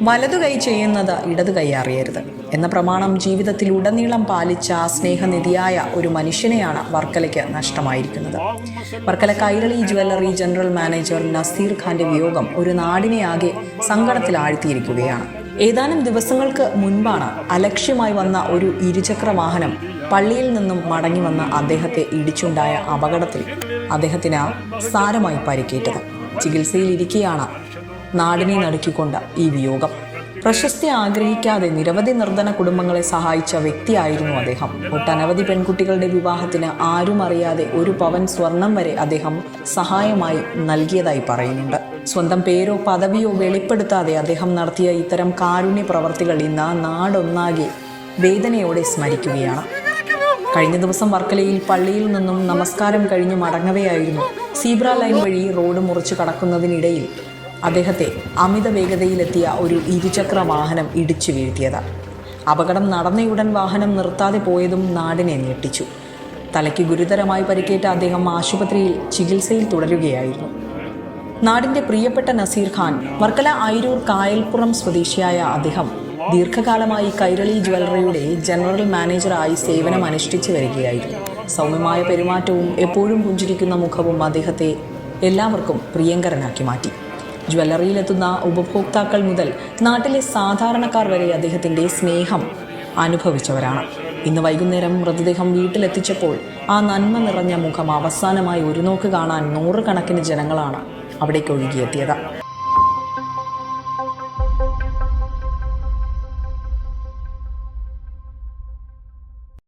വലതു കൈ ചെയ്യുന്നത് ഇടതു കൈ അറിയരുത് എന്ന പ്രമാണം ജീവിതത്തിലുടനീളം പാലിച്ച സ്നേഹനിധിയായ ഒരു മനുഷ്യനെയാണ് വർക്കലയ്ക്ക് നഷ്ടമായിരിക്കുന്നത്. Varkala Kairali jewellery general manager Nazeer ഖാന്റെ വിയോഗം ഒരു നാടിനെ ആകെ സങ്കടത്തിൽ ആഴ്ത്തിയിരിക്കുകയാണ്. ഏതാനും ദിവസങ്ങൾക്ക് മുൻപാണ് അലക്ഷ്യമായി വന്ന ഒരു ഇരുചക്ര വാഹനം പള്ളിയിൽ നിന്നും മടങ്ങി വന്ന അദ്ദേഹത്തെ ഇടിച്ചുണ്ടായ അപകടത്തിൽ അദ്ദേഹത്തിന് സാരമായി പരിക്കേറ്റത്. ചികിത്സയിലിരിക്കെയാണ് നാടിനെ നടുക്കിക്കൊണ്ട് ഈ വിയോഗം. പ്രശസ്തി ആഗ്രഹിക്കാതെ നിരവധി നിർധന കുടുംബങ്ങളെ സഹായിച്ച വ്യക്തിയായിരുന്നു അദ്ദേഹം. ഒട്ടനവധി പെൺകുട്ടികളുടെ വിവാഹത്തിന് ആരും അറിയാതെ 1 പവൻ സ്വർണം വരെ അദ്ദേഹം സഹായമായി നൽകിയതായി പറയുന്നുണ്ട്. സ്വന്തം പേരോ പദവിയോ വെളിപ്പെടുത്താതെ അദ്ദേഹം നടത്തിയ ഇത്തരം കാരുണ്യ പ്രവർത്തികൾ ഇന്ന് നാടൊന്നാകെ വേദനയോടെ സ്മരിക്കുകയാണ്. കഴിഞ്ഞ ദിവസം വർക്കലയിൽ പള്ളിയിൽ നിന്നും നമസ്കാരം കഴിഞ്ഞ് മടങ്ങവെയായിരുന്നു സീബ്ര ലൈൻ വഴി റോഡ് മുറിച്ച് കടക്കുന്നതിനിടയിൽ അദ്ദേഹത്തെ അമിത വേഗതയിലെത്തിയ ഒരു ഇരുചക്ര വാഹനം ഇടിച്ചു വീഴ്ത്തിയത്. അപകടം നടന്നയുടൻ വാഹനം നിർത്താതെ പോയതും നാടിനെ ഞെട്ടിച്ചു. തലയ്ക്ക് ഗുരുതരമായി പരിക്കേറ്റ അദ്ദേഹം ആശുപത്രിയിൽ ചികിത്സയിൽ തുടരുകയായിരുന്നു. നാടിൻ്റെ പ്രിയപ്പെട്ട നസീർ ഖാൻ വർക്കല അയിരൂർ കായൽപ്പുറം സ്വദേശിയായ അദ്ദേഹം ദീർഘകാലമായി കൈരളി ജ്വല്ലറിയുടെ ജനറൽ മാനേജറായി സേവനം അനുഷ്ഠിച്ചു വരികയായിരുന്നു. സൗമ്യമായ പെരുമാറ്റവും എപ്പോഴും പുഞ്ചിരിക്കുന്ന മുഖവും അദ്ദേഹത്തെ എല്ലാവർക്കും പ്രിയങ്കരനാക്കി മാറ്റി. ജ്വല്ലറിയിലെത്തുന്ന ഉപഭോക്താക്കൾ മുതൽ നാട്ടിലെ സാധാരണക്കാർ വരെ അദ്ദേഹത്തിൻ്റെ സ്നേഹം അനുഭവിച്ചവരാണ്. ഇന്ന് വൈകുന്നേരം മൃതദേഹം വീട്ടിലെത്തിച്ചപ്പോൾ ആ നന്മ നിറഞ്ഞ മുഖം അവസാനമായി ഒരു നോക്ക് കാണാൻ 100 കണക്കിന് ജനങ്ങളാണ് അവിടേക്ക് ഒഴുകിയെത്തിയത്.